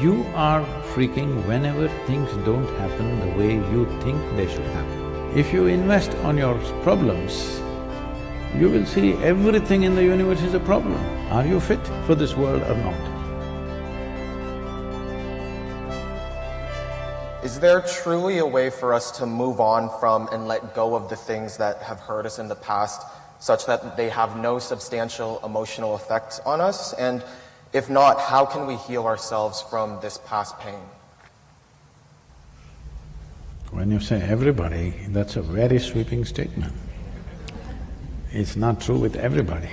You are freaking whenever things don't happen the way you think they should happen. If you invest on your problems, you will see everything in the universe is a problem. Are you fit for this world or not? Is there truly a way for us to move on from and let go of the things that have hurt us in the past such that they have no substantial emotional effects on us? And if not, how can we heal ourselves from this past pain? When you say everybody, that's a very sweeping statement. It's not true with everybody.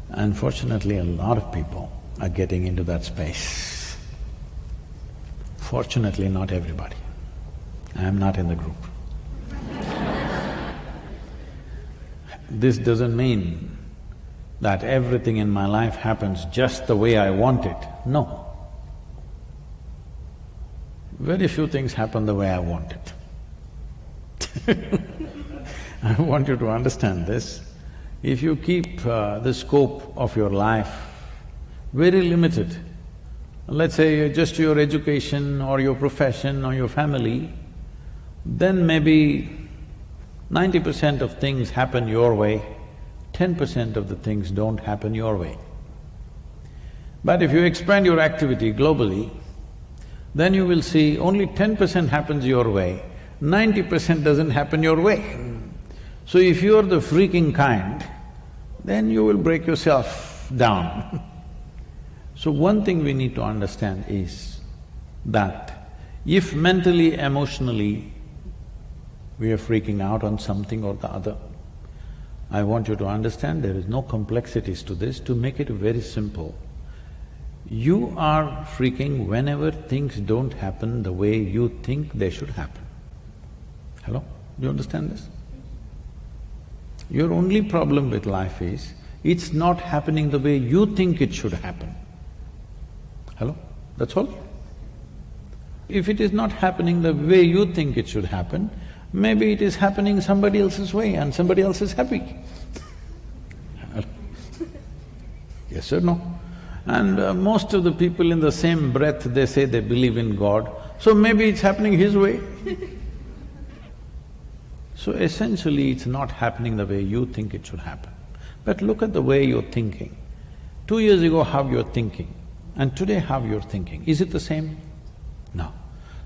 Unfortunately, a lot of people are getting into that space. Fortunately, not everybody. I'm not in the group. This doesn't mean that everything in my life happens just the way I want it. No. Very few things happen the way I want it. I want you to understand this. If you keep the scope of your life very limited, let's say just your education or your profession or your family, then maybe 90% of things happen your way, 10% of the things don't happen your way. But if you expand your activity globally, then you will see only 10% happens your way, 90% doesn't happen your way. So if you're the freaking kind, then you will break yourself down. So one thing we need to understand is that if mentally, emotionally, we are freaking out on something or the other, I want you to understand there is no complexities to this. To make it very simple, you are freaking whenever things don't happen the way you think they should happen. Hello? Do you understand this? Your only problem with life is, it's not happening the way you think it should happen. Hello? That's all. If it is not happening the way you think it should happen, maybe it is happening somebody else's way and somebody else is happy. Yes or no? And most of the people in the same breath, they say they believe in God, so maybe it's happening his way. So essentially, it's not happening the way you think it should happen. But look at the way you're thinking. 2 years ago, how you're thinking, and today how you're thinking. Is it the same? No.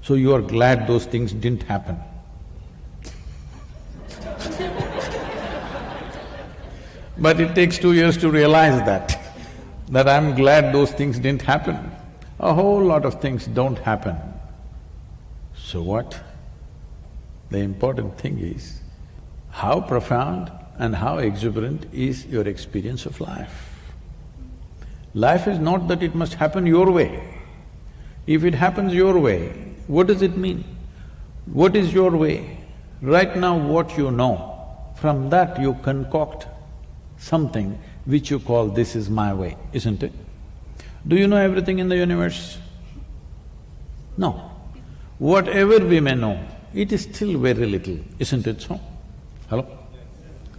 So you are glad those things didn't happen. But it takes 2 years to realize that I'm glad those things didn't happen. A whole lot of things don't happen. So what? The important thing is, how profound and how exuberant is your experience of life. Life is not that it must happen your way. If it happens your way, what does it mean? What is your way? Right now what you know, from that you concoct something which you call, this is my way, isn't it? Do you know everything in the universe? No. Whatever we may know, it is still very little, isn't it so? Hello?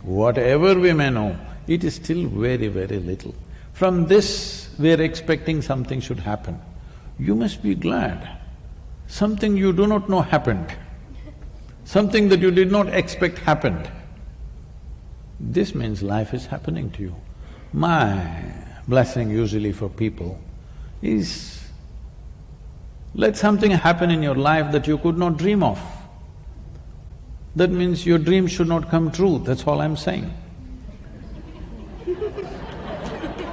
Whatever we may know, it is still very, very little. From this, we're expecting something should happen. You must be glad. Something you do not know happened. Something that you did not expect happened. This means life is happening to you. My blessing usually for people is, let something happen in your life that you could not dream of. That means your dream should not come true, that's all I'm saying.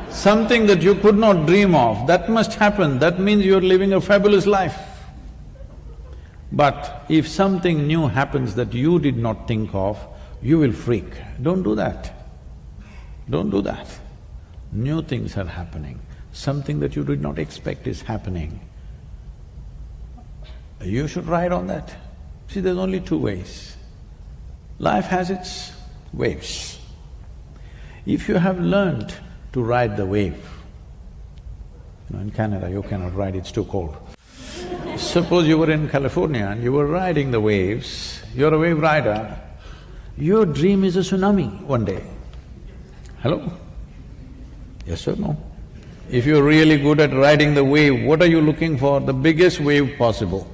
Something that you could not dream of, that must happen, that means you're living a fabulous life. But if something new happens that you did not think of, you will freak. Don't do that. Don't do that. New things are happening, something that you did not expect is happening. You should ride on that. See, there's only two ways. Life has its waves. If you have learned to ride the wave, in Canada you cannot ride, it's too cold. Suppose you were in California and you were riding the waves, you're a wave rider, your dream is a tsunami one day. Hello? Yes or no? If you're really good at riding the wave, what are you looking for? The biggest wave possible.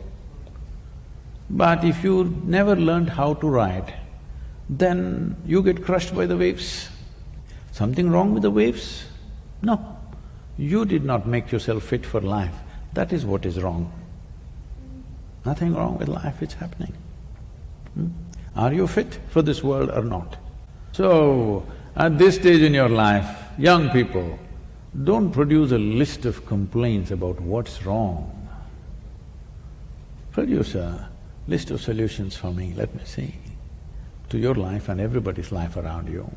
But if you never learned how to ride, then you get crushed by the waves. Something wrong with the waves? No. You did not make yourself fit for life. That is what is wrong. Nothing wrong with life, it's happening. Are you fit for this world or not? So, at this stage in your life, young people, don't produce a list of complaints about what's wrong. Produce a list of solutions for me, let me see, to your life and everybody's life around you.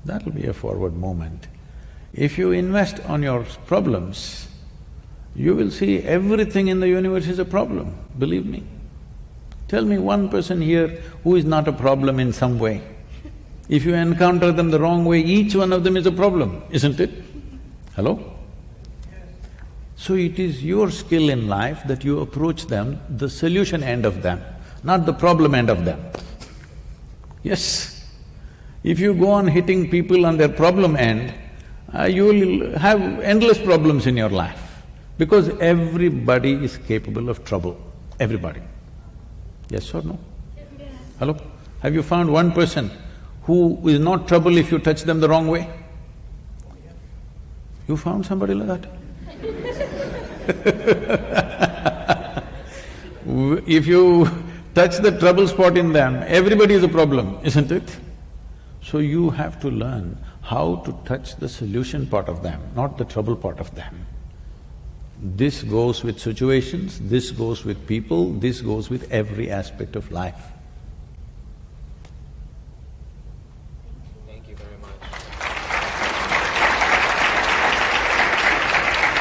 That'll be a forward movement. If you invest on your problems, you will see everything in the universe is a problem, believe me. Tell me one person here who is not a problem in some way. If you encounter them the wrong way, each one of them is a problem, isn't it? Hello? So it is your skill in life that you approach them, the solution end of them, not the problem end of them. Yes. If you go on hitting people on their problem end, you will have endless problems in your life. Because everybody is capable of trouble, everybody. Yes or no? Yes. Hello? Have you found one person who is not trouble if you touch them the wrong way? You found somebody like that? If you touch the trouble spot in them, everybody is a problem, isn't it? So you have to learn how to touch the solution part of them, not the trouble part of them. This goes with situations, this goes with people, this goes with every aspect of life.